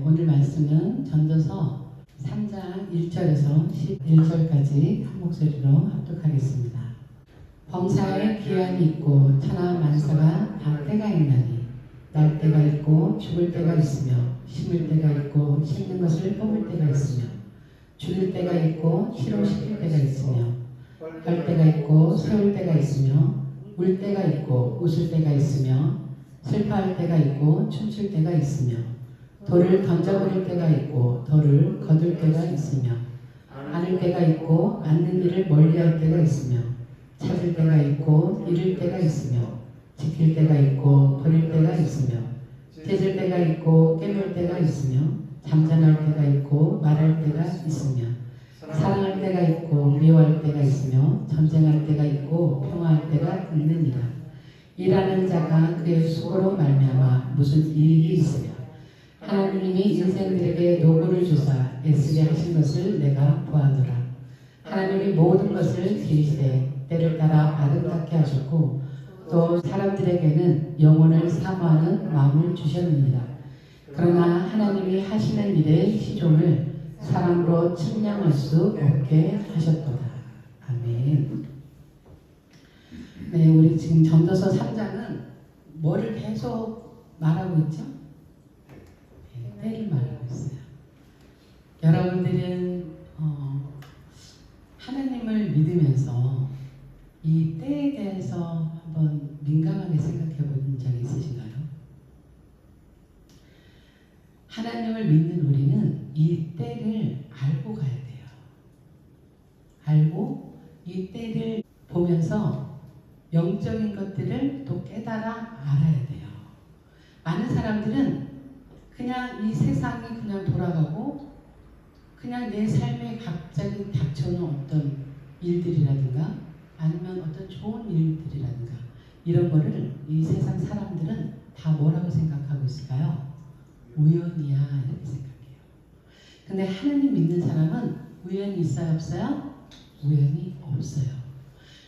오늘 말씀은 전도서 3장 1절에서 11절까지 한 목소리로 합독하겠습니다. 범사에 기한이 있고 천하 만사가 다 때가 있나니 날 때가 있고 죽을 때가 있으며 심을 때가 있고 심는 것을 뽑을 때가 있으며 죽일 때가 있고 희롱시킬 때가 있으며 할 때가 있고 세울 때가 있으며 울 때가 있고 웃을 때가 있으며 슬퍼할 때가 있고 춤출 때가 있으며 돌을 던져버릴 때가 있고 돌을 거둘 때가 있으며 안을 때가 있고 앉는 일을 멀리할 때가 있으며 찾을 때가 있고 잃을 때가 있으며 지킬 때가 있고 버릴 때가 있으며 찢을 때가 있고 깨물 때가 있으며 잠잠할 때가 있고 말할 때가 있으며 사랑할 때가 있고 미워할 때가 있으며 전쟁할 때가 있고 평화할 때가 있느니라. 일하는 자가 그의 수고로 말미암아 무슨 이익이 있으랴. 하나님이 인생들에게 노고를 주사 애쓰게 하신 것을 내가 보아노라. 하나님이 모든 것을 지으시되 때를 따라 아름답게 하셨고 또 사람들에게는 영혼을 사모하는 마음을 주셨느니라. 그러나 하나님이 하시는 일의 시종을 사람으로 측량할 수 없게 하셨도다. 아멘. 네, 우리 지금 전도서 3장은 뭐를 계속 말하고 있죠? 네, 때를 말하고 있어요. 여러분들은 하나님을 믿으면서 이 때에 대해서 한번 민감하게 생각해 본 적이 있으신가요? 하나님을 믿는 우리는 이 때를 알고 가야 돼요. 알고 이 때를 보면서 영적인 것들을 또 깨달아 알아야 돼요. 많은 사람들은 그냥 이 세상이 그냥 돌아가고 그냥 내 삶에 갑자기 닥쳐오는 어떤 일들이라든가 아니면 어떤 좋은 일들이라든가 이런 거를 이 세상 사람들은 다 뭐라고 생각하고 있을까요? 우연이야 이렇게 생각해요. 근데 하나님 믿는 사람은 우연이 있어요 없어요? 우연이 없어요.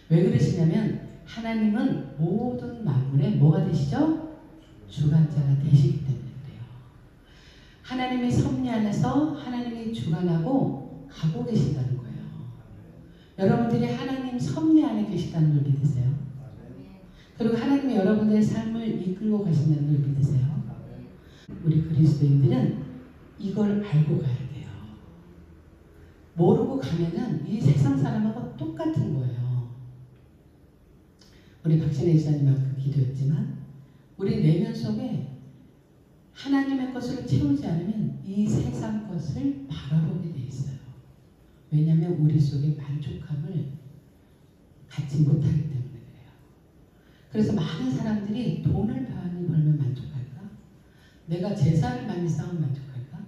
왜 그러시냐면 하나님은 모든 만물의 뭐가 되시죠? 주관자가 되시기 때문에 그래요. 하나님의 섭리 안에서 하나님이 주관하고 가고 계신다는 거예요. 여러분들이 하나님 섭리 안에 계시다는 걸 믿으세요? 그리고 하나님이 여러분들의 삶을 이끌고 가신다는 걸 믿으세요? 우리 그리스도인들은 이걸 알고 가야 돼요. 모르고 가면은 이 세상 사람하고 똑같은 거예요. 우리 박신혜 지사님하고 기도했지만 우리 내면 속에 하나님의 것으로 채우지 않으면 이 세상 것을 바라보게 돼 있어요. 왜냐하면 우리 속에 만족함을 갖지 못하기 때문에 그래요. 그래서 많은 사람들이 돈을 많이 벌면 만족할까? 내가 제사를 많이 쌓으면 만족할까?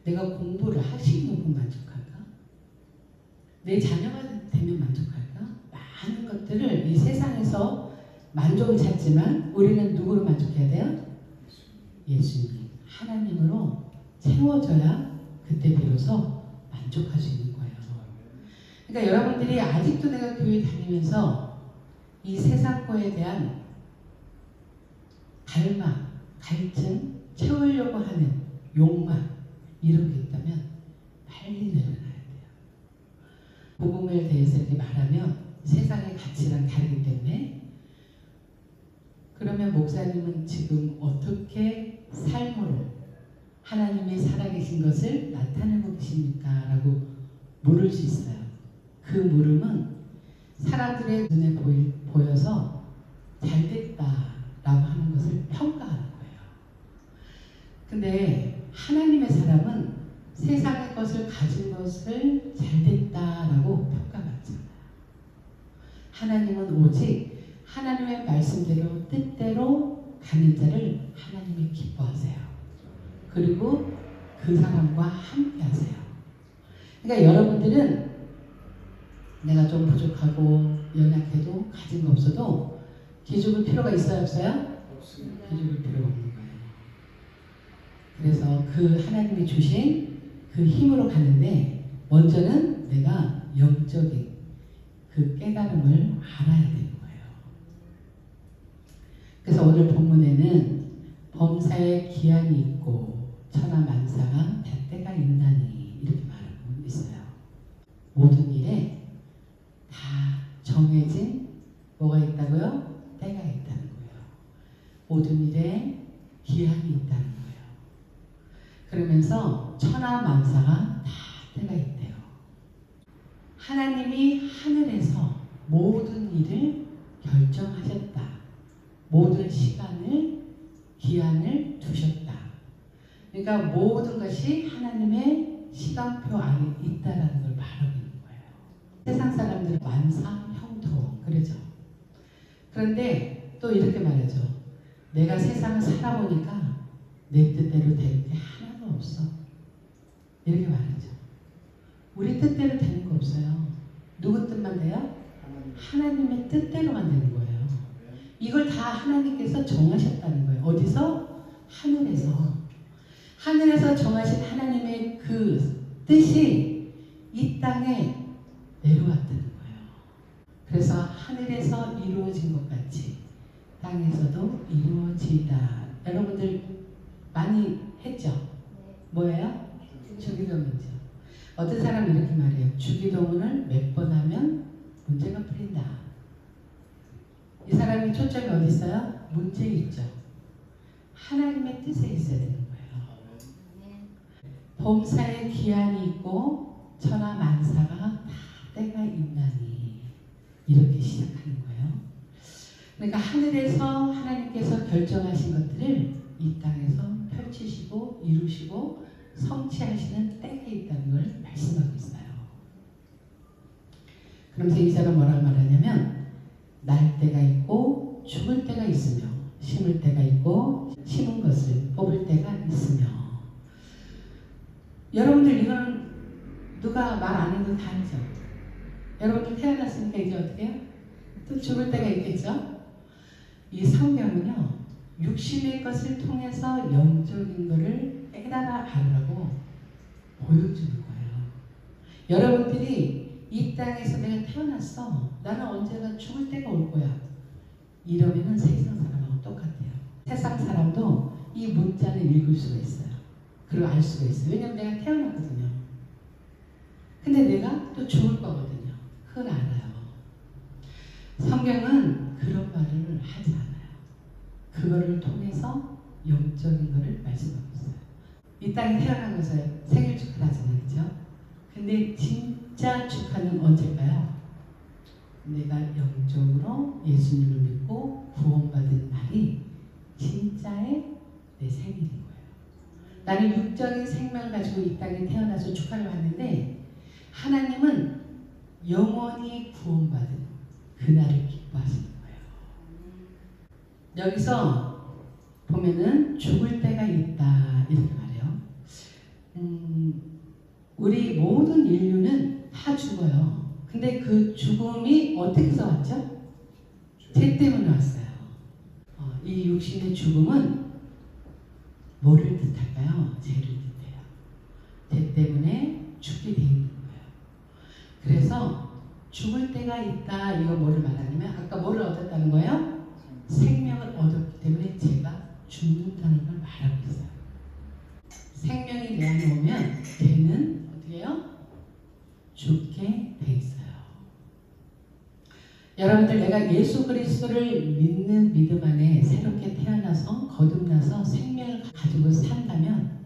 내가 공부를 학식 높으면 만족할까? 내 자녀가 되면 만족할까? 많은 것들을 이 세상에서 만족을 찾지만 우리는 누구로 만족해야 돼요? 예수님, 하나님으로 채워져야 그때 비로소 만족할 수 있는 거예요. 그러니까 여러분들이 아직도 내가 교회 다니면서 이 세상 거에 대한 갈망, 갈증, 채우려고 하는 욕망 이런 게 있다면 빨리 내려놔야 돼요. 복음에 대해서 이렇게 말하면 세상의 가치랑 다르기 때문에 그러면 목사님은 지금 어떻게 삶으로 하나님이 살아계신 것을 나타내고 계십니까? 라고 물을 수 있어요. 그 물음은 사람들의 눈에 보여서 잘됐다라고 하는 것을 평가하는 거예요. 근데 하나님의 사람은 세상의 것을 가진 것을 잘됐다라고 평가받잖아요. 하나님은 오직 하나님의 말씀대로 뜻대로 가는 자를 하나님이 기뻐하세요. 그리고 그 사람과 함께 하세요. 그러니까 여러분들은 내가 좀 부족하고 연약해도 가진 거 없어도 기죽을 필요가 있어요 없어요? 없습니다. 기죽을 필요가 없는 거예요. 그래서 그 하나님이 주신 그 힘으로 가는데 먼저는 내가 영적인 그 깨달음을 알아야 되는 거예요. 그래서 오늘 본문에는 범사에 기한이 있고 천하 만사가 다 때가 있나니 이렇게 말하고 있어요. 모든 일에 다 정해진 뭐가 있다고요? 때가 있다는 거예요. 모든 일에 기한이 있다는 거예요. 그러면서 천하 만사가 다 때가 있대요. 하나님이 하늘에서 모든 일을 결정하셨다. 모든 시간을 기한을 두셨다. 그러니까 모든 것이 하나님의 시간표 안에 있다라는 걸 말하고 있는 거예요. 세상 사람들은 만사형통 그러죠. 그런데 또 이렇게 말하죠. 내가 세상을 살아보니까 내 뜻대로 되는 게 하나도 없어. 이렇게 말하죠. 우리 뜻대로 되는 거 없어요. 누구 뜻만 돼요? 하나님의 뜻대로만 되는 거예요. 이걸 다 하나님께서 정하셨다는 거예요. 어디서? 하늘에서. 하늘에서 정하신 하나님의 그 뜻이 이 땅에 내려왔다는 거예요. 그래서 하늘에서 이루어진 것 같이 땅에서도 이루어지다. 여러분들 많이 했죠? 뭐예요? 주기도문이죠. 어떤 사람이 이렇게 말해요. 주기도문을 몇 번 하면 문제가 풀린다. 이 사람이 초점이 어디 있어요? 문제에 있죠. 하나님의 뜻에 있어야 되는 거예요. 범사에 기한이 있고 천하 만사가 다 때가 있나니 이렇게 시작하는 거예요. 그러니까 하늘에서 하나님께서 결정하신 것들을 이 땅에서 펼치시고 이루시고 성취하시는 때가 있다는 걸 말씀하고 있어요. 그러면서 이 사람은 뭐라고 말하냐면 날 때가 있고 죽을 때가 있으며 심을 때가 있고 심은 것을 뽑을 때가 있으며. 여러분들 이거는 누가 말 안 해도 다 알죠. 여러분들 태어났으니까 이제 어떻게 해요? 또 죽을 때가 있겠죠. 이 성경은요 육신의 것을 통해서 영적인 것을 깨달아 알라고 보여주는 거예요. 여러분들이 이 땅에서 내가 태어났어. 나는 언제나 죽을 때가 올 거야. 이러면은 세상 사람하고 똑같아요. 세상 사람도 이 문자를 읽을 수가 있어요. 그리고 알 수가 있어요. 왜냐면 내가 태어났거든요. 근데 내가 또 죽을 거거든요. 그건 알아요. 성경은 그런 말을 하지 않아요. 그거를 통해서 영적인 거를 말씀하고 있어요. 이 땅에 태어난 것을 생일 축하를 하잖아요. 그렇죠? 근데 진짜 축하는 언제일까요? 내가 영적으로 예수님을 믿고 구원받은 날이 진짜의 내 생일인 거예요. 나는 육적인 생명을 가지고 이 땅에 태어나서 축하를 받는데 하나님은 영원히 구원받은 그날을 기뻐하시는 거예요. 여기서 보면은 죽을 때가 있다 이렇게 말해요. 우리 모든 인류는 다 죽어요. 근데 그 죽음이 어떻게 해서 왔죠? 죄 때문에 왔어요. 이 육신의 죽음은 뭐를 뜻할까요? 죄를 뜻해요. 죄 때문에 죽게 돼 있는 거예요. 그래서 죽을 때가 있다. 이거 뭐를 말하냐면 아까 뭐를 얻었다는 거예요? 생명을 얻었기 때문에 죄가 죽는다는 걸 말하고 있어요. 생명이 내 안에 오면 죄는 어떻게 해요? 죽게 돼 있어요. 여러분들 내가 예수 그리스도를 믿는 믿음 안에 새롭게 태어나서 거듭나서 생명을 가지고 산다면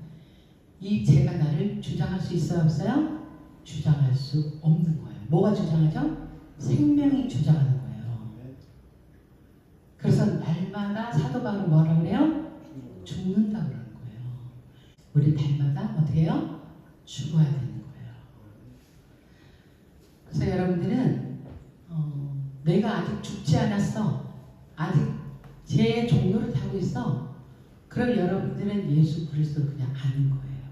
이 죄가 나를 주장할 수 있어요? 없어요? 주장할 수 없는 거예요. 뭐가 주장하죠? 생명이 주장하는 거예요. 그래서 날마다 사도 바울은 뭐라고 그래요? 죽는다고 그러는 거예요. 우리 날마다 어떻게 해요? 죽어야 되는 거예요. 그래서 여러분들은 내가 아직 죽지 않았어. 아직 제 종로를 타고 있어. 그럼 여러분들은 예수 그리스도를 그냥 아는 거예요.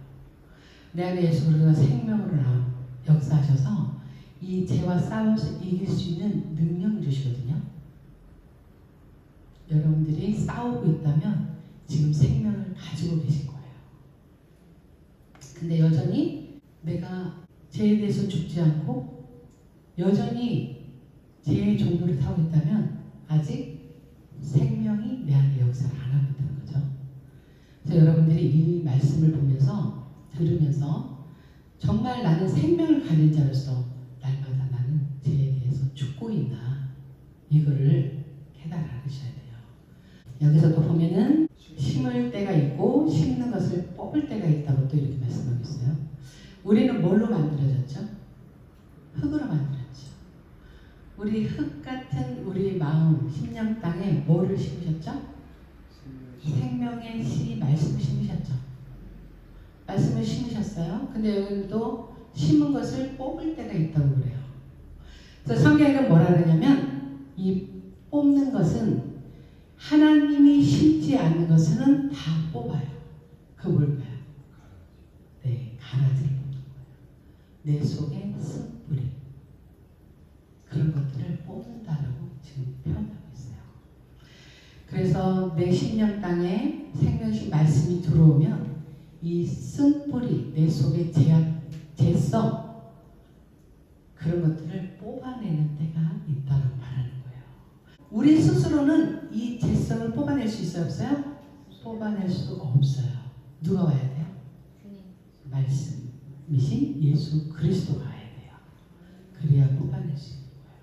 내 안에 예수 그리스도가 생명으로 역사하셔서 이 죄와 싸워서 이길 수 있는 능력을 주시거든요. 여러분들이 싸우고 있다면 지금 생명을 가지고 계신 거예요. 근데 여전히 내가 죄에 대해서 죽지 않고 여전히 죄의 종로를 타고 있다면 아직 생명이 내 안에 역사를 안 하고 있다는 거죠. 그래서 여러분들이 이 말씀을 보면서 들으면서 정말 나는 생명을 가진 자로서 날마다 나는 죄에 대해서 죽고 있나 이거를 깨달아 알으셔야 돼요. 여기서도 보면은 심을 때가 있고 심는 것을 뽑을 때가 있다고 또 이렇게 말씀하고 있어요. 우리는 뭘로 만들어졌죠? 흙으로 만들었죠. 우리 흙 같은 우리 마음, 심령 땅에 뭐를 심으셨죠? 생명의 씨 말씀 심으셨죠. 말씀을 심으셨어요. 근데 여기는 또 심은 것을 뽑을 때가 있다고 그래요. 그래서 성경에는 뭐라 그러냐면 이 뽑는 것은 하나님이 심지 않는 것은 다 뽑아요. 그 뭘까요? 네, 가라지를 뽑는 거예요. 내 속에 쓴뿌리 그런 것들을 뽑는다라고 지금 표현하고 있어요. 그래서 내 심령 땅에 생명신 말씀이 들어오면 이 쓴뿌리 내 속에 죄성 그런 것들을 뽑아내는 때가 있다고 말하는 거예요. 우리 스스로는 이 죄성을 뽑아낼 수 있어요? 없어요? 뽑아낼 수 없어요. 누가 와야 돼요? 말씀이신 예수 그리스도가 와야 돼요. 그래야 뽑아낼 수 있는 거예요.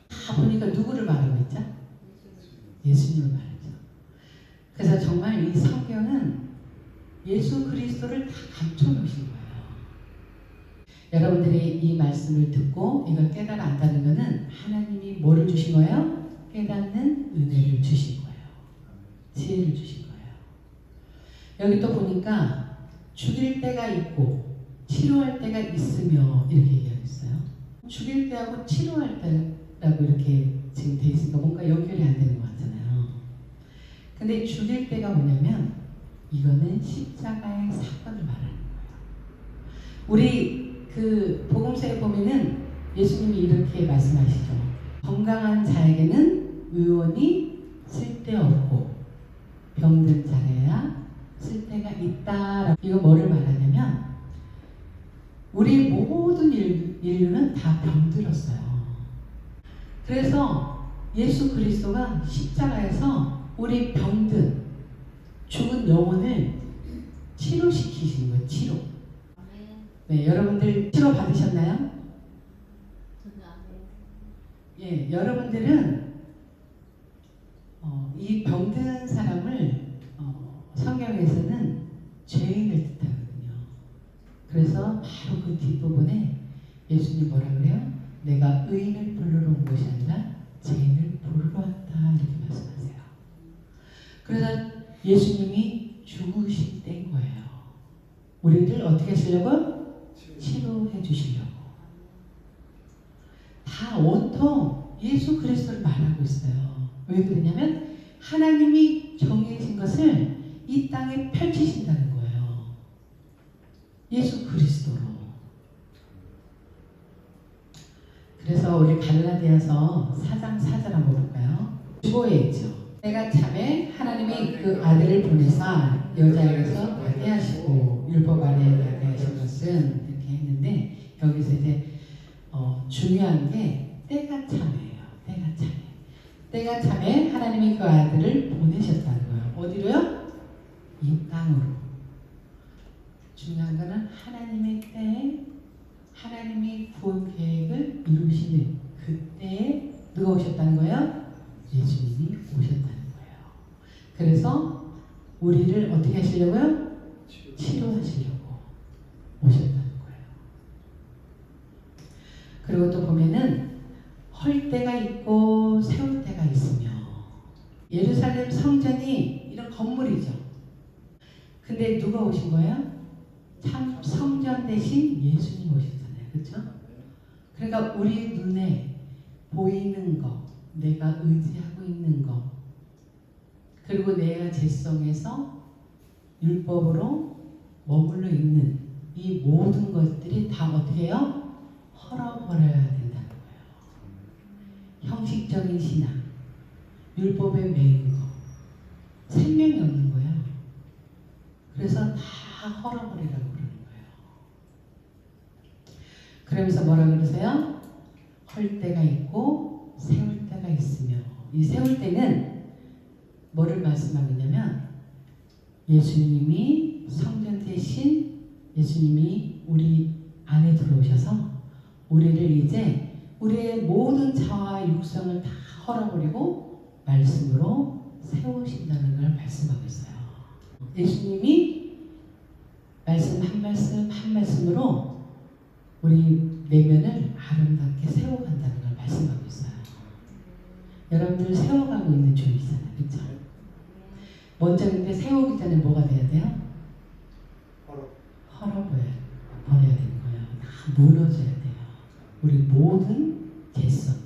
다 보니까 누구를 말하고 있죠? 예수님을 말하죠. 그래서 정말 이 성경은 예수 그리스도를 다 감춰놓으신 거예요. 여러분들이 이 말씀을 듣고 이걸 깨달아 안다는 것은 하나님이 뭐를 주신 거예요? 깨닫는 은혜를 주신 거예요. 지혜를 주신 거예요. 여기 또 보니까 죽일 때가 있고 치료할 때가 있으며 이렇게 얘기하고 있어요. 죽일 때하고 치료할 때라고 이렇게 지금 돼 있으니까 뭔가 연결이 안 되는 것 같잖아요. 근데 죽일 때가 뭐냐면 이거는 십자가의 사건을 말하는 거예요. 우리 그 복음서에 보면은 예수님이 이렇게 말씀하시죠. 건강한 자에게는 의원이 쓸데없고 병든 자에야 쓸데가 있다. 이거 뭐를 말하냐면 우리 모든 인류는 다 병들었어요. 그래서 예수 그리스도가 십자가에서 우리 병든 죽은 영혼을 치료시키시는 거예요. 치료. 네, 여러분들 치료 받으셨나요? 예, 여러분들은 이 병든 사람을 성경에서는 죄인을 뜻하거든요. 그래서 바로 그 뒷부분에 예수님 뭐라 그래요? 내가 의인을 부르러 온 것이 아니라 죄인을 부르러 왔다 이렇게 말씀하세요. 그래서 예수님이 죽으신 때인 거예요. 우리를 어떻게 하시려고? 치료해 주시려고. 다 온통 예수 그리스도를 말하고 있어요. 왜 그러냐면 하나님이 정해진 것을 이 땅에 펼치신다는 거예요. 예수 그리스도로. 그래서 우리 갈라디아서 4장 4절 한번 볼까요? 주보에 있죠. 때가 참에 하나님이 그 아들을 보내사 여자에게서 나게 하시고 율법 아래 나게 하신 것은 이렇게 했는데 여기서 이제 중요한 게 때가 참이에요. 때가 참에. 때가 참에 하나님이 그 아들을 보내셨다는 거예요. 어디로요? 이 땅으로. 중요한 거는 하나님의 때에 하나님이 구원 계획을 이루시는 그때에 누가 오셨다는 거예요? 예수님이 오셨다는 거예요. 그래서 우리를 어떻게 하시려고요? 치료하시려고 오셨다는 거예요. 그리고 또 보면은 헐 때가 있고 세울 때가 있으며 예루살렘 성전이 이런 건물이죠. 근데 누가 오신 거예요? 참 성전 대신 예수님 오셨잖아요. 그렇죠? 그러니까 우리 눈에 보이는 거, 내가 의지하고 있는 거, 그리고 내가 죄성에서 율법으로 머물러 있는 이 모든 것들이 다 어떻게 해요? 헐어버려야 된다는 거예요. 형식적인 신앙, 율법에 매인 거, 생명이 없는 거예요. 그래서 다 헐어버리라고 그러는 거예요. 그러면서 뭐라 그러세요? 헐 때가 있고 세울 때가 있으며 이 세울 때는 뭐를 말씀하느냐면 예수님이 성전 대신 예수님이 우리 안에 들어오셔서 우리를 이제 우리의 모든 자아와 육성을 다 헐어버리고 말씀으로 세우신다는 걸 말씀하고 있어요. 예수님이 말씀 한 말씀 한 말씀으로 우리 내면을 아름답게 세워간다는 걸 말씀하고 있어요. 여러분들 세워가고 있는 중이잖아요. 그렇죠? 먼저 근데 세우기 전에 뭐가 돼야 돼요? 버려야 되는 거예요. 다 무너져야 돼요. 우리 모든 죄성이.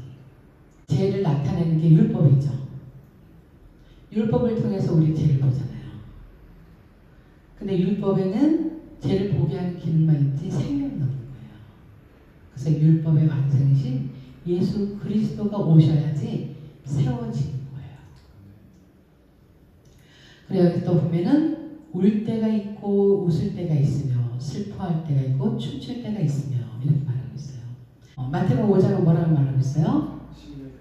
죄를 나타내는 게 율법이죠. 율법을 통해서 우리 죄를 보잖아요. 근데 율법에는 죄를 보게 하는 기능만 있지 생명은 없는 거예요. 그래서 율법의 완성이신 예수 그리스도가 오셔야지 세워지는 거예요. 그리고 여기 또 보면은 울 때가 있고 웃을 때가 있으며 슬퍼할 때가 있고 춤출 때가 있으며 이렇게 말하고 있어요. 마태복음 5장은 뭐라고 말하고 있어요?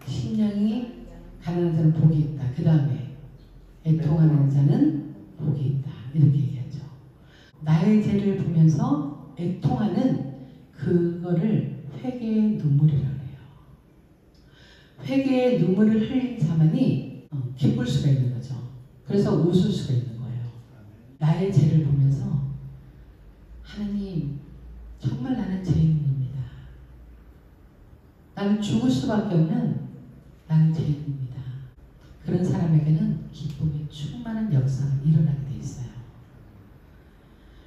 심령이 가난한 자는 복이 있다. 그 다음에 애통하는 자는 복이 있다. 이렇게 얘기하죠. 나의 죄를 보면서 애통하는 그거를 회개의 눈물이라고 해요. 회개의 눈물을 흘린 자만이 기쁠 수가 있는 거죠. 그래서 웃을 수가 있는 거예요. 나의 죄를 보면서 하나님 정말 나는 죄인입니다. 나는 죽을 수밖에 없는 나는 죄인입니다. 그런 사람에게는 기쁨이 충만한 역사가 일어나게 돼 있어요.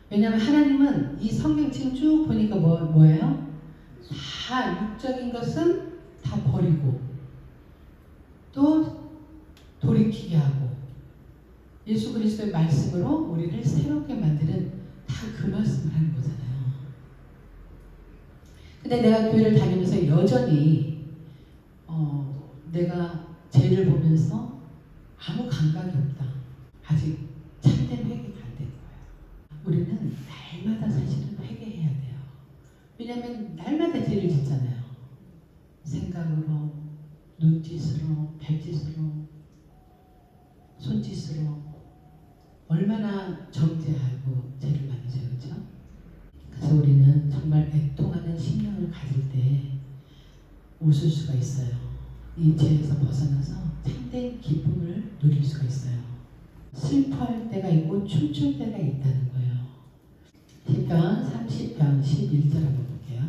왜냐하면 하나님은 이 성경 지금 쭉 보니까 뭐예요? 다 육적인 것은 다 버리고 또 돌이키게 하고 예수 그리스도의 말씀으로 우리를 새롭게 만드는 다 그 말씀을 하는 거잖아요. 근데 내가 교회를 다니면서 여전히 내가 죄를 보면서 아무 감각이 없다. 아직 참된 회개가 안 된 거예요. 우리는 날마다 사실은 회개해야 돼요. 왜냐하면 날마다 죄를 짓잖아요. 생각으로, 눈짓으로, 발짓으로, 손짓으로 얼마나 정죄하고 죄를 많이 져요. 그렇죠? 그래서 우리는 정말 애통하는 심령을 가질 때 웃을 수가 있어요. 이 죄에서 벗어나서 참된 기쁨을 누릴 수가 있어요. 슬퍼할 때가 있고 춤출 때가 있다는 거예요. 시편 30편 11절 한번 볼게요.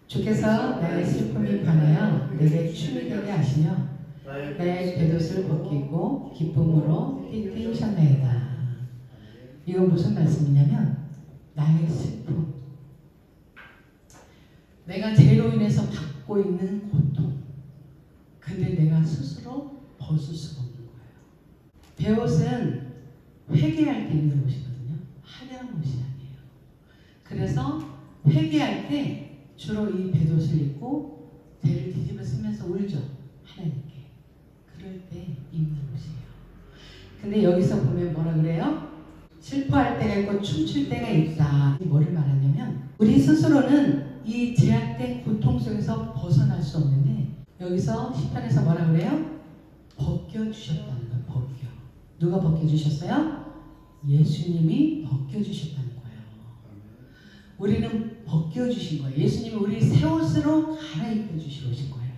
주께서 나의 슬픔이 변하여 내게 춤이 되게 하시며 나의 겉옷을 벗기고 기쁨으로 띠띠우셨나이다. 이건 무슨 말씀이냐면 나의 슬픔, 내가 죄로 인해서 받고 있는 고통, 근데 내가 스스로 벗을 수가 없는 거예요. 베옷은 회개할 때 입는 옷이거든요. 화려한 옷이 아니에요. 그래서 회개할 때 주로 이 베옷을 입고 죄를 뒤집어 쓰면서 울죠. 하나님께. 그럴 때 입는 옷이에요. 근데 여기서 보면 뭐라 그래요? 슬퍼할 때가 있고 춤출 때가 있다. 뭐를 말하냐면 우리 스스로는 이 제약된 고통 속에서 벗어날 수 없는데 여기서 시편에서 뭐라 그래요? 벗겨주셨다는 거예요. 벗겨. 누가 벗겨주셨어요? 예수님이 벗겨주셨다는 거예요. 우리는 벗겨주신 거예요. 예수님이 우리 새 옷으로 갈아입혀 주시고 오신 거예요.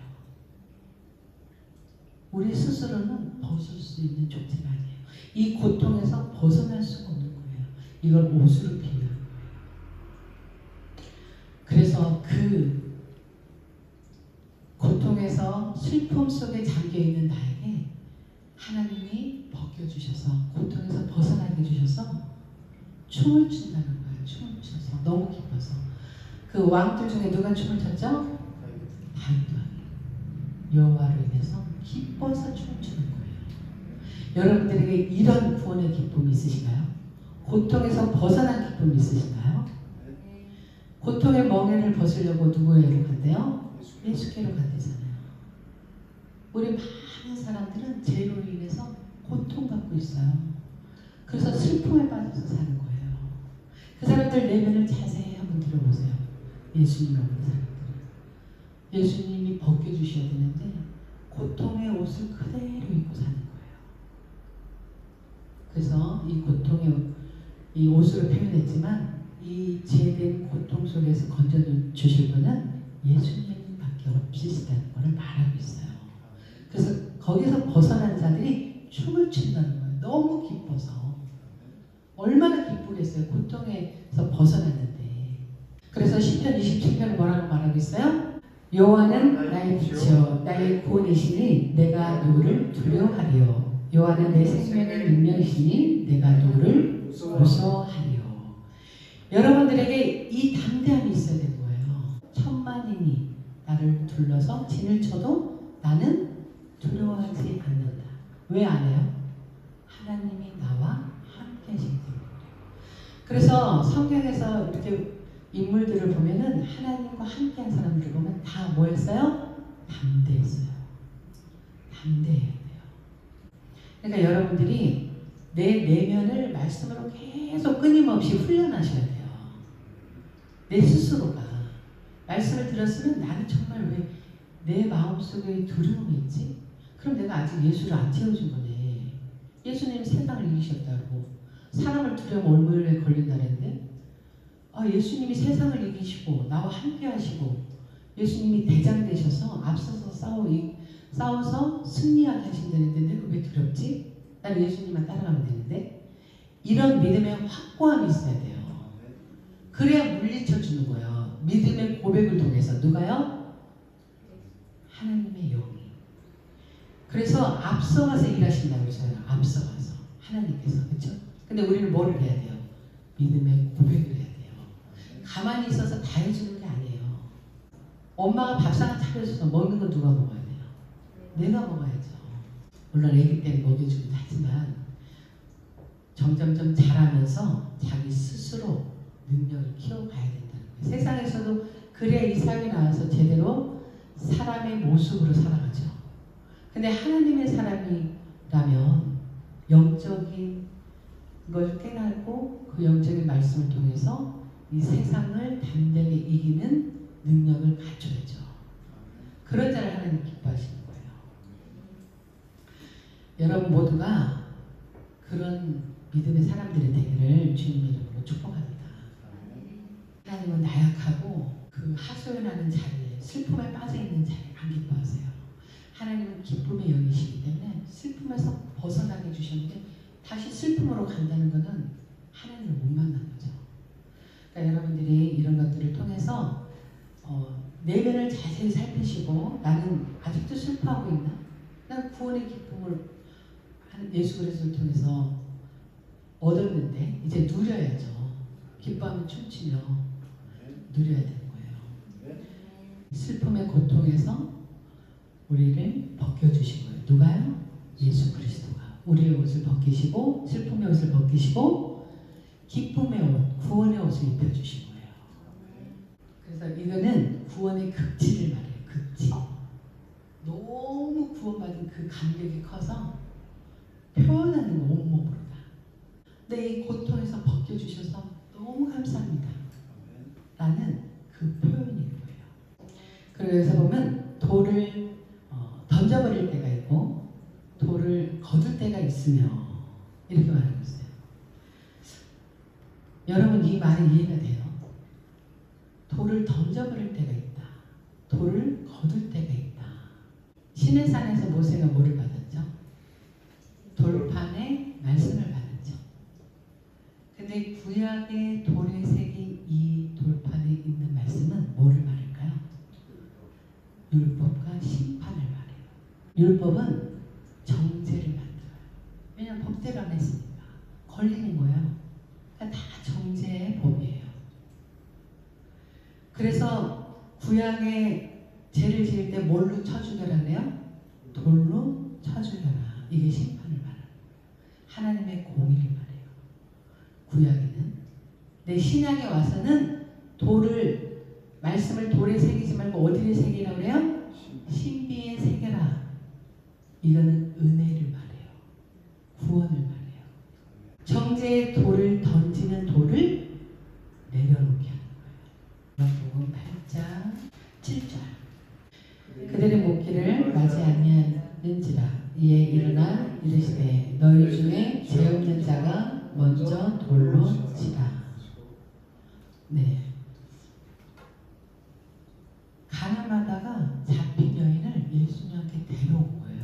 우리 스스로는 벗을 수 있는 존재가 아니에요. 이 고통에서 벗어날 수가 없는 거예요. 이걸 옷으로 비유하는 거예요. 그래서 그 고통에서 슬픔 속에 잠겨있는 나에게 하나님이 벗겨주셔서 고통에서 벗어나게 해주셔서 춤을 춘다는 거예요. 춤을 춰서 너무 기뻐서. 그 왕들 중에 누가 춤을 췄죠? 다윗 왕이 여호와로 인해서 기뻐서 춤을 추는 거예요. 여러분들에게 이런 구원의 기쁨이 있으신가요? 고통에서 벗어난 기쁨이 있으신가요? 고통의 멍에를 벗으려고 누구에게로 간대요? 예수께로 간대잖아요. 우리 많은 사람들은 죄로 인해서 고통받고 있어요. 그래서 슬픔에 빠져서 사는 거예요. 그 사람들 내면을 자세히 한번 들어보세요. 예수님 없는 사람들은. 예수님이 벗겨주셔야 되는데 고통의 옷을 그대로 입고 사는 거예요. 그 앞에서 이 고통의 이 옷으로 표현했지만 이 죄된 고통 속에서 건져주실 분은 예수님밖에 없으시다는 것을 말하고 있어요. 그래서 거기서 벗어난 자들이 춤을 춘다는 거예요. 너무 기뻐서. 얼마나 기쁘겠어요. 고통에서 벗어났는데. 그래서 시편 27편은 뭐라고 말하고 있어요? 여호와는 나의 빛이요 나의 구원이시니 내가 누구를 두려워하리요. 여호와는 내 생명의 능력이시니 내가 누구를 무서워하리요. 여러분들에게 이 담대함이 있어야 되는 거예요. 천만인이 나를 둘러서 진을 쳐도 나는 두려워하지 않는다. 왜 안 해요? 하나님이 나와 함께 하시기 때문에. 그래서 성경에서 이렇게 인물들을 보면은 하나님과 함께한 사람들을 보면 다 뭐였어요? 담대했어요. 담대해야 돼요. 그러니까 여러분들이 내 내면을 말씀으로 계속 끊임없이 훈련하셔야 돼요. 내 스스로가 말씀을 들었으면 나는 정말 왜 내 마음속에 두려움이 있지? 그럼 내가 아직 예수를 안 채워준 거네. 예수님은 세상을 이기셨다고 사람을 두려움 얼굴에 걸린다는데 예수님이 세상을 이기시고 나와 함께 하시고 예수님이 대장 되셔서 앞서서 싸워서 승리하게 하신다는데 내가 왜 두렵지? 난 예수님만 따라가면 되는데. 이런 믿음의 확고함이 있어야 돼요. 그래야 물리쳐 주는 거예요. 믿음의 고백을 통해서. 누가요? 하나님의 영이. 그래서 앞서가서 일하신다고 했어요. 앞서가서 하나님께서. 그렇죠? 근데 우리는 뭐를 해야 돼요? 믿음의 고백을 해야 돼요. 가만히 있어서 다 해주는 게 아니에요. 엄마가 밥상 차려줘서 먹는 건 누가 먹어야 돼요? 내가 먹어야죠. 물론 아기 때는 먹여주긴 하지만 점점점 자라면서 자기 스스로 능력을 키워가야 된다는 거예요. 세상에서도 그래야 이 사람이 나와서 제대로 사람의 모습으로 살아가죠. 근데 하나님의 사람이라면 영적인 걸 깨닫고 그 영적인 말씀을 통해서 이 세상을 담대하게 이기는 능력을 갖춰야죠. 그런 자를 하나님 기뻐하시는 거예요. 여러분 모두가 그런 믿음의 사람들이 되기를 주님 이름으로 축복합니다. 하나님은 나약하고 그 하소연하는 자리에 슬픔에 빠져있는 자리에 안 기뻐하세요. 하나님은 기쁨의 영이시기 때문에 슬픔에서 벗어나게 해주셨는데 다시 슬픔으로 간다는 것은 하나님을 못 만난 거죠. 그러니까 여러분들이 이런 것들을 통해서 내면을 자세히 살피시고 나는 아직도 슬퍼하고 있나? 난 구원의 기쁨을 예수 그리스도를 통해서 얻었는데 이제 누려야죠. 기뻐하면 춤추며 누려야 되는 거예요. 슬픔의 고통에서 우리를 벗겨주신 거예요. 누가요? 예수 그리스도가 우리의 옷을 벗기시고 슬픔의 옷을 벗기시고 기쁨의 옷, 구원의 옷을 입혀주신 거예요. 그래서 이거는 구원의 극치를 말해요. 극치. 너무 구원받은 그 감격이 커서 표현하는 거 온몸으로 다. 근데 이 고통에서 벗겨주셔서 너무 감사합니다. 라는 그 표현인 거예요. 그래서 보면 돌을 던져버릴 때가 있고 돌을 거둘 때가 있으며 이렇게 말하고 있어요. 여러분 이 말이 이해가 돼요? 돌을 던져버릴 때가 있다. 돌을 거둘 때가 있다. 시내산에서 모세가 뭐를 받았죠? 돌판에 말씀을 받았죠. 근데 구약의 돌에 새긴 이 돌판에 있는 말씀은 뭐를 말할까요? 율법과 심판을 말해요. 율법은 정죄를 만들어요. 왜냐하면 법대로 안 했으니까 걸리는 거예요. 그러니까 다 정죄의 법이에요. 그래서 구약의 죄를 지을 때 뭘로 쳐 죽여라 그래요? 돌로 쳐 죽여라. 이게 심판을 말해요. 하나님의 공의를 말해요. 구약에는. 내 신약에 와서는 돌을 말씀을 돌에 새기지 말고 어디에 새기라고 그래요? 신비에 새겨라. 이거는 은혜를 말해요. 구원을 말해요. 정죄의 돌을 던지는 돌을 내려놓게 하는 거예요. 마태복음 8장 7절. 그들의 목기를 맞이 아니한 는지라. 이에 일어나 이르시되 너희 중에 죄 없는 자가 먼저 돌로 치라. 네. 가늠하다가 잡힌 여인을 예수님한테 데려온 거예요.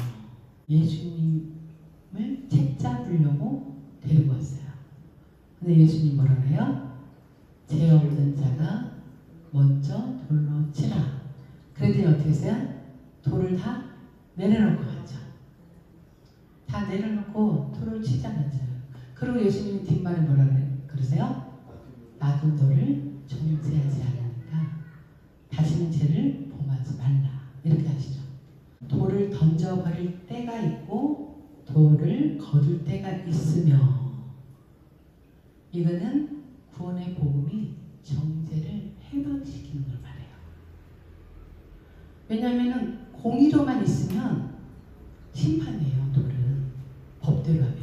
예수님을 책잡으려고 데리고 왔어요. 근데 예수님 뭐라 그래요? 죄 없는 자가 먼저 돌로 치라. 그랬더니 어떻게 했어요? 돌을 다 내려놓고 갔죠. 다 내려놓고 돌을 치자면서요. 그리고 예수님이 뒷말에 뭐라 그러세요? 나도 너를 정죄하지 않으니까 다시는 죄를 범하지 말라. 이렇게 하시죠. 돌을 던져버릴 때가 있고 돌을 거둘 때가 있으며, 이거는 구원의 복음이 정죄를 해방시키는 걸 말해요. 왜냐하면 공의로만 있으면 심판이에요. 돌은 법대로 하면.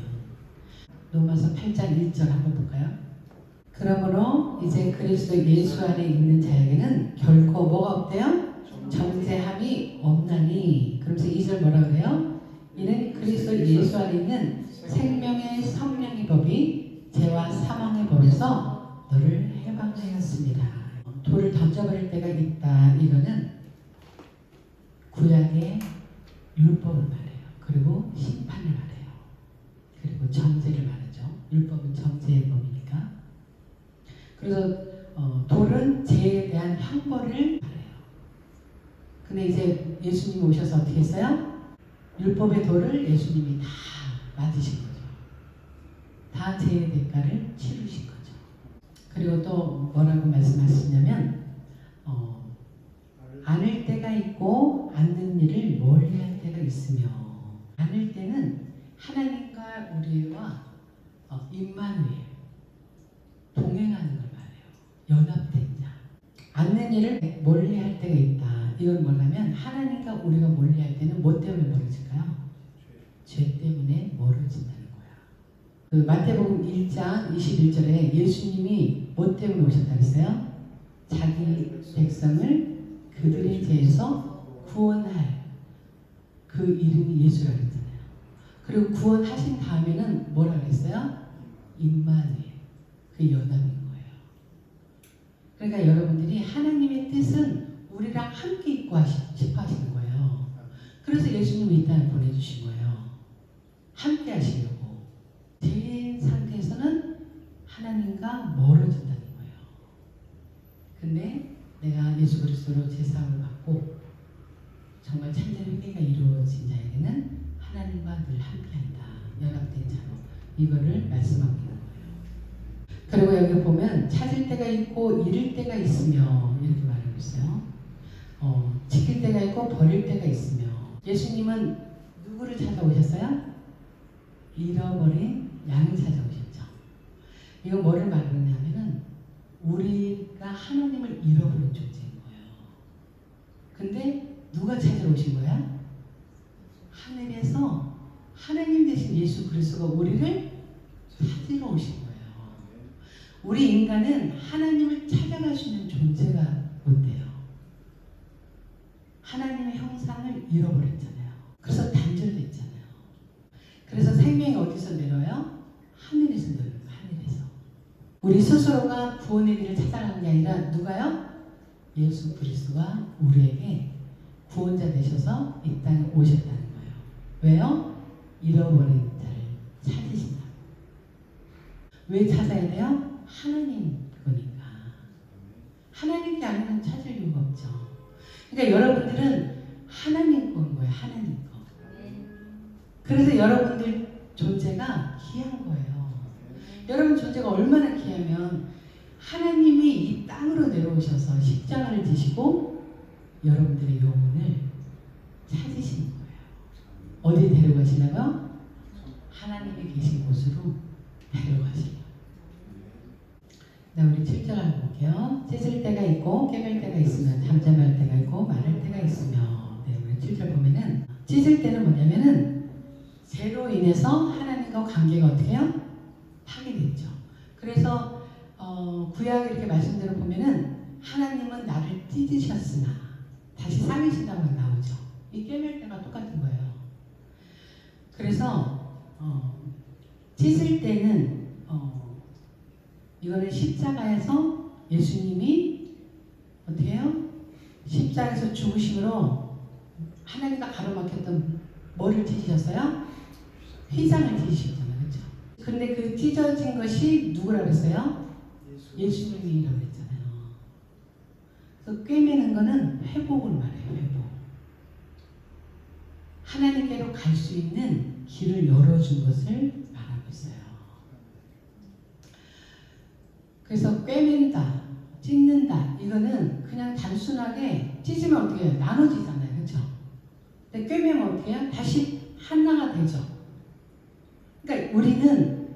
로마서 8장 1절 한번 볼까요? 그러므로 이제 그리스도 예수 안에 있는 자에게는 결코 뭐가 없대요? 정죄함이 없나니. 그러면서 2절 뭐라 그래요? 이는 그리스도 예수 안에 있는 생명의 성령의 법이 죄와 사망의 법에서 너를 해방하였습니다. 돌을 던져버릴 때가 있다. 이거는 구약의 율법을 말해요. 그리고 심판을 말해요. 그리고 정죄를 말하죠. 율법은 정죄의 법이니까. 그래서 돌은 죄에 대한 형벌을 말해요. 근데 이제 예수님이 오셔서 어떻게 했어요? 율법의 돌을 예수님이 다 맞으신 거죠. 다 죄의 대가를 치르신 거죠. 그리고 또 뭐라고 말씀하시냐면 안을 때가 있고 않는 일을 멀리할 때가 있으며, 안을 때는 하나님과 우리와 임마누엘 동행하는 걸 말해요. 연합된 자. 않는 일을 멀리할 때가 있다. 이건 뭐냐면 하나님과 우리가 멀리할 때는 뭐 때문에 멀어질까요? 죄 때문에 멀어진다는 거야. 그 마태복음 1장 21절에 예수님이 뭐 때문에 오셨다 그랬어요? 자기 백성을 그들의 죄에서 구원할 그 이름이 예수라 그랬잖아요. 그리고 구원하신 다음에는 뭐라 그랬어요? 임마누엘, 그 연합인 거예요. 그러니까 여러분들이 하나님의 뜻은 우리랑 함께 있고 싶어 하시는 거예요. 그래서 예수님이 이 땅에 보내주신 거예요. 함께 하시려고. 죄인 상태에서는 하나님과 멀어진다는 거예요. 근데 내가 예수 그리스도로 제사함을 받고 정말 참된 회개가 이루어진 자에게는 하나님과 늘 함께한다. 연합된 자로. 이거를 말씀하고 있는 거예요. 그리고 여기 보면 찾을 때가 있고 잃을 때가 있으며 이렇게 말하고 있어요. 지킬 때가 있고 버릴 때가 있으며. 예수님은 누구를 찾아오셨어요? 잃어버린 양을 찾아오셨죠. 이거 뭐를 말하냐면은 우리가 하나님을 잃어버린 존재인 거예요. 근데 누가 찾아오신 거야? 하늘에서 하나님 대신 예수 그리스도가 우리를 찾으러 오신 거예요. 우리 인간은 하나님을 찾아갈 수 있는 존재가 못 돼요. 하나님의 형상을 잃어버렸잖아요. 그래서 단절됐잖아요. 그래서 생명이 어디서 내려요? 하늘에서 내려요. 하늘에서. 우리 스스로가 구원의 길을 찾아가는 게 아니라 누가요? 예수 그리스도가 우리에게 구원자 되셔서 이 땅에 오셨다는 거예요. 왜요? 잃어버린 자를 찾으신다. 왜 찾아야 돼요? 하나님 거니까. 하나님께 아니면 찾을 이유가 없죠. 그러니까 여러분들은 하나님 거인 거예요. 하나님 거. 그래서 여러분들 존재가 귀한 거예요. 여러분 존재가 얼마나 귀하면 하나님이 이 땅으로 내려오셔서 십자가를 지시고 여러분들의 영혼을 찾으시는 거예요. 어디 데려가시나요? 하나님이 계신 곳으로 데려가시요. 네, 우리 7절 한번 볼게요. 찢을 때가 있고 깨물 때가 있으면 잠잠할 때가 있고 말할 때가 있으며. 네, 우리 7절 보면은 찢을 때는 뭐냐면은 죄로 인해서 하나님과 관계가 어떻게 해요? 파괴됐죠. 그래서 구약 이렇게 말씀대로 보면은 하나님은 나를 찢으셨으나 다시 삼위신다고 나오죠. 이 깨물 때가 똑같은 거예요. 그래서 찢을 때는 이거는 십자가에서 예수님이 어떻게 해요? 십자가에서 죽으심으로 하나님과 가로막혔던 뭐를 찢으셨어요? 휘장을 찢으셨잖아요. 그렇죠? 그런데 그 찢어진 것이 누구라고 했어요? 예수님이라고 했잖아요. 그래서 꿰매는 거는 회복을 말해요. 회복. 하나님께로 갈 수 있는 길을 열어준 것을 말하고 있어요. 그래서 꿰맨다, 찢는다, 이거는 그냥 단순하게 찢으면 어떻게 해요? 나눠지잖아요. 그렇죠? 근데 꿰매면 어떻게 해요? 다시 하나가 되죠. 그러니까 우리는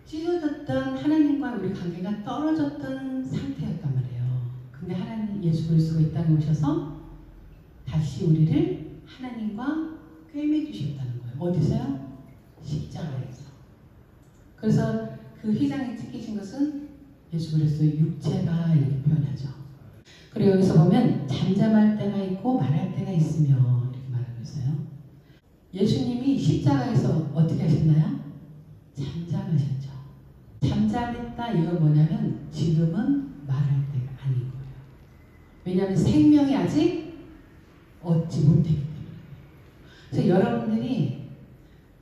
찢어졌던 하나님과 우리 관계가 떨어졌던 상태였단 말이에요. 근데 하나님 예수 그리스도가 이 땅에 오셔서 다시 우리를 하나님과 꿰매 주셨다는 거예요. 어디서요? 십자가에서. 그래서 그 휘장이 찢기신 것은 예수 그리스도의 육체가 이렇게 표현하죠. 그리고 여기서 보면 잠잠할 때가 있고 말할 때가 있으며 이렇게 말하고 있어요. 예수님이 십자가에서 어떻게 하셨나요? 잠잠하셨죠. 잠잠했다 이건 뭐냐면 지금은 말할 때가 아닌 거예요. 왜냐하면 생명이 아직 얻지 못했기 때문에. 그래서 여러분들이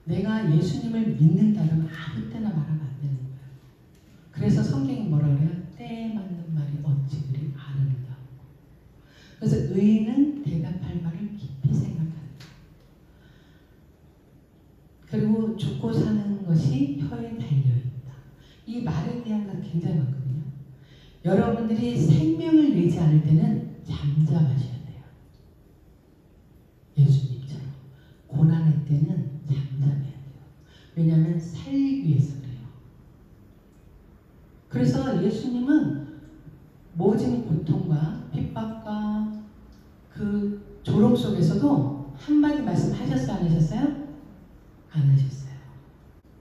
내가 예수님을 믿는다면 아무 때나 말하면 안 되는 거예요. 그래서 성경이 뭐라 그래요? 때에 맞는 말이 어찌 그리 아름다워. 그래서 의인은 대답할 말을 깊이 생각하는 거예요. 그리고 죽고 사는 것이 혀에 달려있다. 이 말에 대한 건 굉장히 많거든요. 여러분들이 생명을 내지 않을 때는 잠잠하셔야 돼요. 예수님처럼. 고난할 때는 잠잠해야 돼요. 왜냐하면 살기 위해서 그래요. 그래서 예수님은 모진 고통과 핍박과 그 조롱 속에서도 한마디 말씀하셨어요? 안 하셨어요? 안 하셨어요.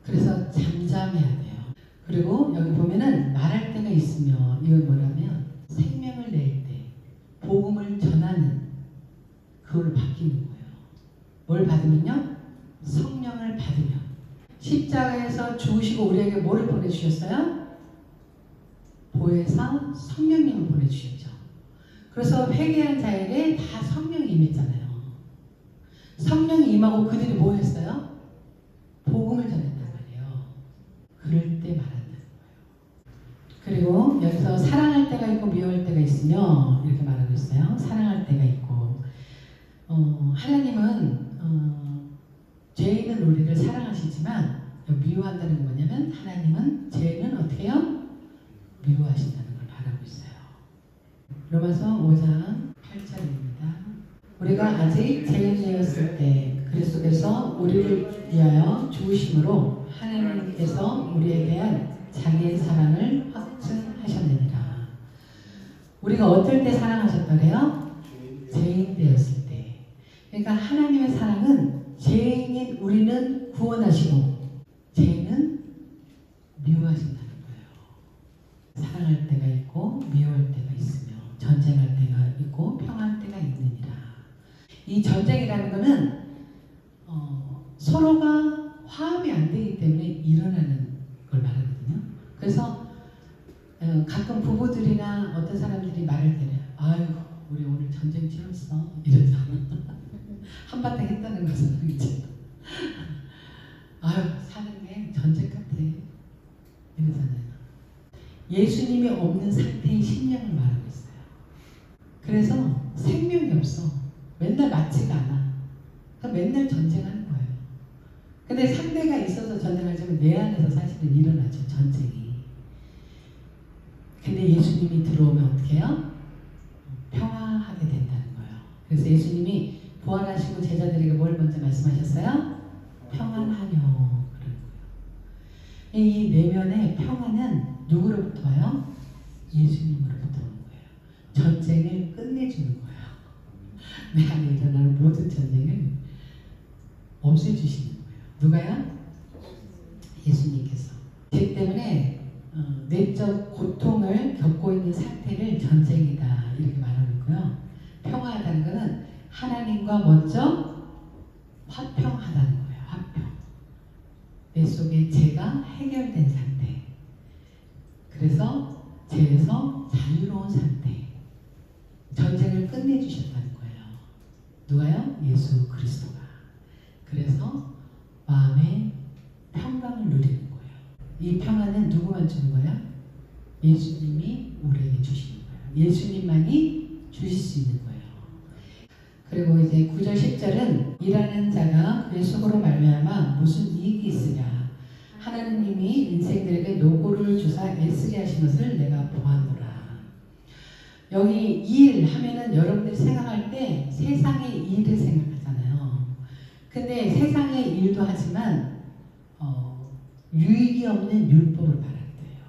그래서 잠잠해야 돼요. 그리고 여기 보면은 말할 때가 있으며 이건 뭐냐면 생명을 낼 때 복음을 전하는 그걸 바뀌는 거예요. 뭘 받으면요? 성령을 받으면. 십자가에서 죽으시고 우리에게 뭐를 보내주셨어요? 보혜사 성령님을 보내주셨죠. 그래서 회개한 자에게 다 성령이 임했잖아요. 성령이 임하고 그들이 뭐 했어요? 복음을 전했단 말이에요. 그럴 때 말한다는 거예요. 그리고 여기서 사랑할 때가 있고 미워할 때가 있으며 이렇게 말하고 있어요. 사랑할 때가 있고 하나님은 죄인은 우리를 사랑하시지만 미워한다는 건 뭐냐면 하나님은 죄는 어떻게 해요? 미워하신다는 걸 말하고 있어요. 로마서 5장 8절입니다. 우리가 아직 죄인되었을 때 그리스도께서 우리를 위하여 죽으심으로 하나님께서 우리에 대한 자기의 사랑을 확증하셨느니라. 우리가 어떨 때 사랑하셨더래요? 죄인 되었을 때. 그러니까 하나님의 사랑은 죄인인 우리는 구원하시고 죄는 미워하신다는 거예요. 사랑할 때가 있고 미워할 때가 있으며 전쟁할 때가 있고 평화할 때가 있느니라. 이 전쟁이라는 것은 서로가 화합이 안 되기 때문에 일어나는 걸 말하거든요. 그래서 가끔 부부들이나 어떤 사람들이 말할 때는 아유 우리 오늘 전쟁 치렀어 이러잖아. 한바탕 했다는 것은 그렇죠. 아유 사는 게 전쟁 같아 이러잖아요. 예수님이 없는 상태의 심령을 말하고 있어요. 그래서 생명이 없어. 맨날 맞지가 않아. 그러니까 맨날 전쟁하는 거예요. 근데 상대가 있어서 전쟁하지만 내 안에서 사실은 일어나죠. 전쟁이. 근데 예수님이 들어오면 어떻게 해요? 평화하게 된다는 거예요. 그래서 예수님이 부활하시고 제자들에게 뭘 먼저 말씀하셨어요? 평안하며 그런 거예요. 이 내면의 평안은 누구로부터 와요? 예수님으로부터 오는 거예요. 전쟁을 끝내주는 거예요. 내 안에 일어나는 모든 전쟁을 없애주시는 거예요. 누가요? 예수님께서. 죄 때문에 내적 고통을 겪고 있는 상태를 전쟁이다 이렇게 말하고 있고요. 평화하다는 것은 하나님과 먼저 화평하다는 거예요. 화평. 내 속에 죄가 해결된 상태. 그래서 죄에서 자유로운 상태. 전쟁을 끝내주셨다는 거예요. 누가요? 예수 그리스도가. 그래서 마음의 평강을 누리는 거예요. 이 평안은 누구만 주는 거예요? 예수님이 우리에게 주시는 거예요. 예수님만이 주실 수 있는 거예요. 그리고 이제 9절 10절은 일하는 자가 그의 속으로 말미암아 무슨 이익이 있으랴. 하나님이 인생들에게 노고를 주사 애쓰게 하신 것을 내가 보았노라. 여기 일 하면은 여러분들이 생각할 때 세상의 일을 생각하잖아요. 근데 세상의 일도 하지만 유익이 없는 율법을 바란대요.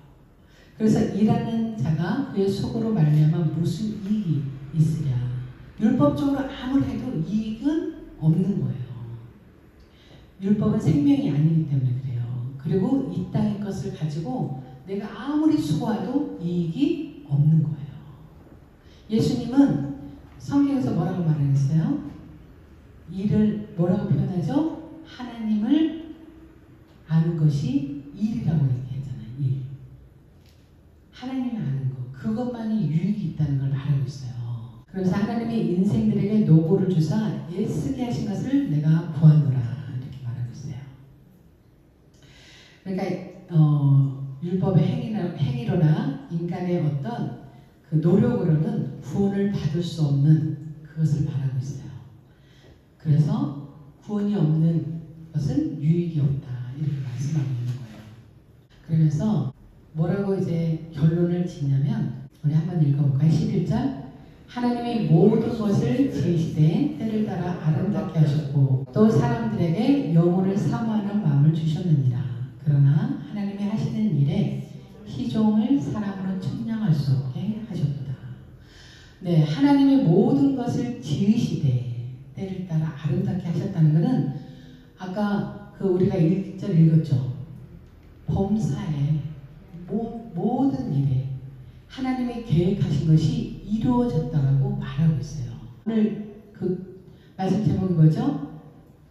그래서 일하는 자가 그의 속으로 말미암아 무슨 이익이 있으랴. 율법적으로 아무리 해도 이익은 없는 거예요. 율법은 생명이 아니기 때문에 그래요. 그리고 이 땅의 것을 가지고 내가 아무리 수고해도 이익이 없는 거예요. 예수님은 성경에서 뭐라고 말했어요? 일을 뭐라고 표현하죠? 하나님을 아는 것이 일이라고 얘기했잖아요. 일. 하나님을 아는 것. 그것만이 유익이 있다는 걸 말하고 있어요. 그래서 하나님이 인생들에게 노고를 주사 애쓰게 하신 것을 내가 보았노라. 이렇게 말하고 있어요. 그러니까 율법의 행위로나 인간의 어떤 그 노력으로는 구원을 받을 수 없는 그것을 말하고 있어요. 그래서 구원이 없는 것은 유익이 없다. 이렇게 말씀하고 있는 거예요. 그러면서 뭐라고 이제 결론을 짓냐면 우리 한번 읽어볼까요? 11절 하나님이 모든 것을 지으시되 때를 따라 아름답게 하셨고 또 사람들에게 영혼을 사모하는 마음을 주셨느니라. 그러나 하나님이 하시는 일에 희종을 사람으로 측량할 수 없게 하셨도다. 네, 하나님이 모든 것을 지으시되 때를 따라 아름답게 하셨다는 것은 아까 그 우리가 1절 읽었죠. 범사에 모든 일에 하나님이 계획하신 것이 이루어졌다라고 말하고 있어요. 오늘 그 말씀 제목이 뭐죠?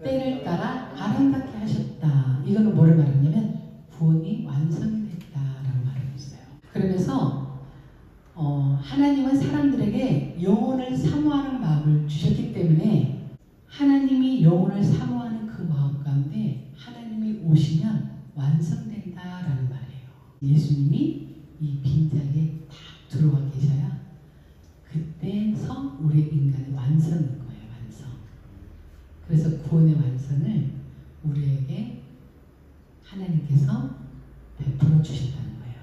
때를 따라 아름답게 하셨다. 이거는 뭐를 말하냐면 구원이 완성이 됐다라고 말하고 있어요. 그러면서 하나님은 사람들에게 영혼을 사모하는 마음을 주셨기 때문에 하나님이 영혼을 사모하는 그 마음 가운데 하나님이 오시면 완성된다라는 말이에요. 예수님이 이 빈자리에 딱 들어와 계셔야 그때서 우리 인간의 완성인 거예요. 완성. 그래서 구원의 완성을 우리에게 하나님께서 베풀어 주셨다는 거예요.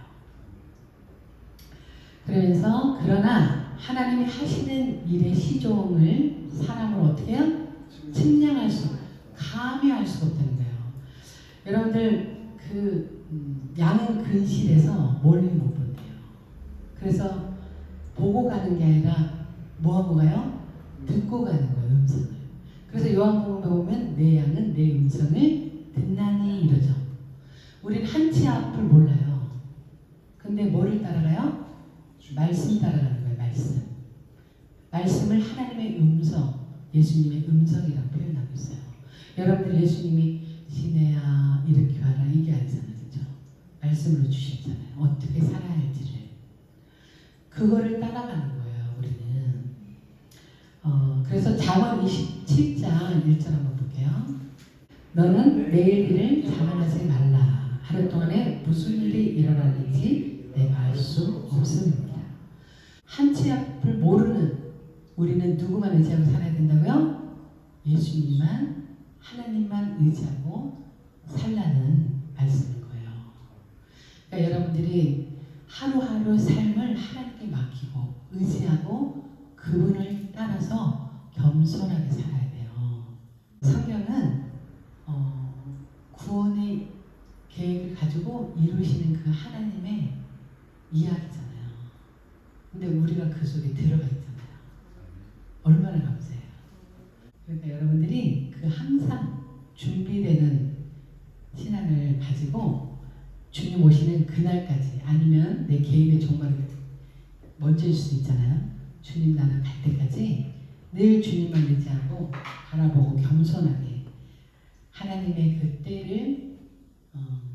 그러면서 그러나 하나님이 하시는 일의 시종을 사람을 어떻게 해요? 측량할 수, 감히 알 수가 없다는 거예요. 여러분들 양은 근실에서 멀리 못 본대요. 그래서 보고 가는 게 아니라 뭐하고 가요? 듣고 가는 거예요. 음성을. 그래서 요한복음에 보면 내 양은 내 음성을 듣나니 이러죠. 우리는 한치 앞을 몰라요. 근데 뭐를 따라가요? 말씀 따라가는 거예요. 말씀. 말씀을 하나님의 음성, 예수님의 음성이라고 표현하고 있어요. 여러분들 예수님이 시내야 이렇게 하라 이게 아니잖아요. 그렇죠? 말씀으로 주셨잖아요. 어떻게 살아야 할지를. 그거를 따라가는 거예요. 우리는. 그래서 잠언 27장 1절 한번 볼게요. 너는 내일 일을 자만하지 말라. 하루 동안에 무슨 일이 일어나는지 내가 알 수 없습니다. 한치 앞을 모르는 우리는 누구만 의지하고 살아야 된다고요? 예수님만, 하나님만 의지하고 살라는 말씀인 거예요. 그러니까 여러분들이 하루하루 삶을 하나님께 맡기고 의지하고 그분을 따라서 겸손하게 살아야 돼요. 성경은 구원의 계획을 가지고 이루시는 그 하나님의 이야기잖아요. 근데 우리가 그 속에 들어가 있잖아요. 얼마나 감사해요. 그러니까 여러분들이 그 항상 준비되는 신앙을 가지고 주님 오시는 그날까지 아니면 내 개인의 종말이 먼저일 수도 있잖아요. 주님 나는 갈 때까지 늘 주님만 의지하고 바라보고 겸손하게 하나님의 그 때를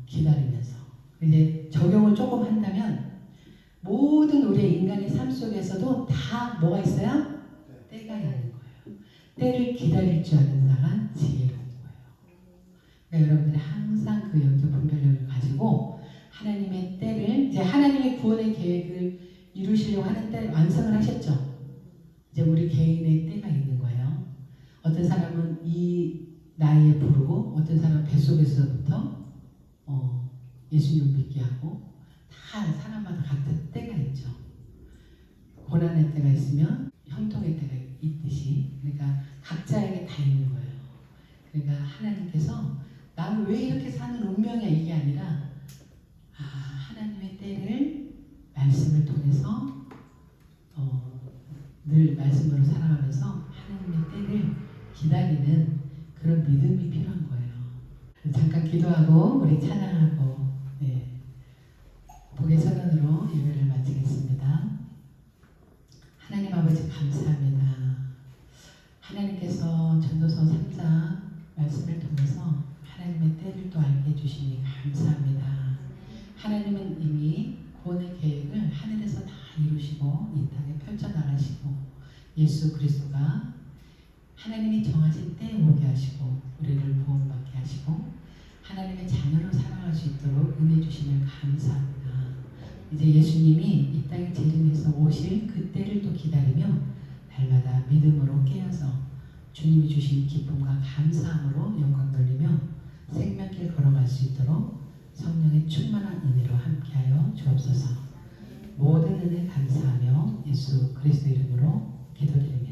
기다리면서 이제 적용을 조금 한다면 모든 우리의 인간의 삶 속에서도 다 뭐가 있어요? 때가 있는 거예요. 때를 기다릴 줄 아는 자가 지혜로운 거예요. 그러니까 여러분들이 항상 그 영적 분별력을 가지고 하나님의 때를 이제 하나님의 구원의 계획을 이루시려고 하는 때 완성을 하셨죠. 이제 우리 개인의 때가 있는 거예요. 어떤 사람은 이 나이에 부르고 어떤 사람은 뱃속에서부터 예수님 믿게 하고 다 사람마다 같은 때가 있죠. 고난의 때가 있으면 형통의 때가 있듯이 그러니까 각자에게 다 있는 거예요. 그러니까 하나님께서 나는 왜 이렇게 사는 운명이야 이게 아니라 하나님의 때를 말씀을 통해서 늘 말씀으로 살아가면서 하나님의 때를 기다리는 그런 믿음이 필요한 거예요. 잠깐 기도하고 우리 찬양하고 복의 선언으로 예배를 마치겠습니다. 하나님 아버지 감사합니다. 하나님께서 전도서 3장 말씀을 통해서 하나님의 때를 또 알게 해주시니 감사합니다. 하나님은 이미 구원의 계획을 하늘에서 다 이루시고 이 땅에 펼쳐나가시고 예수 그리스도가 하나님이 정하신 때에 오게 하시고 우리를 구원받게 하시고 하나님의 자녀로 살아갈 수 있도록 은혜 주시면 감사합니다. 이제 예수님이 이 땅에 재림해서 오실 그 때를 또 기다리며 날마다 믿음으로 깨어서 주님이 주신 기쁨과 감사함으로 영광 돌리며 생명길 걸어갈 수 있도록 성령의 충만한 은혜로 함께하여 주옵소서. 모든 은혜 감사하며 예수 그리스도 이름으로 기도드립니다.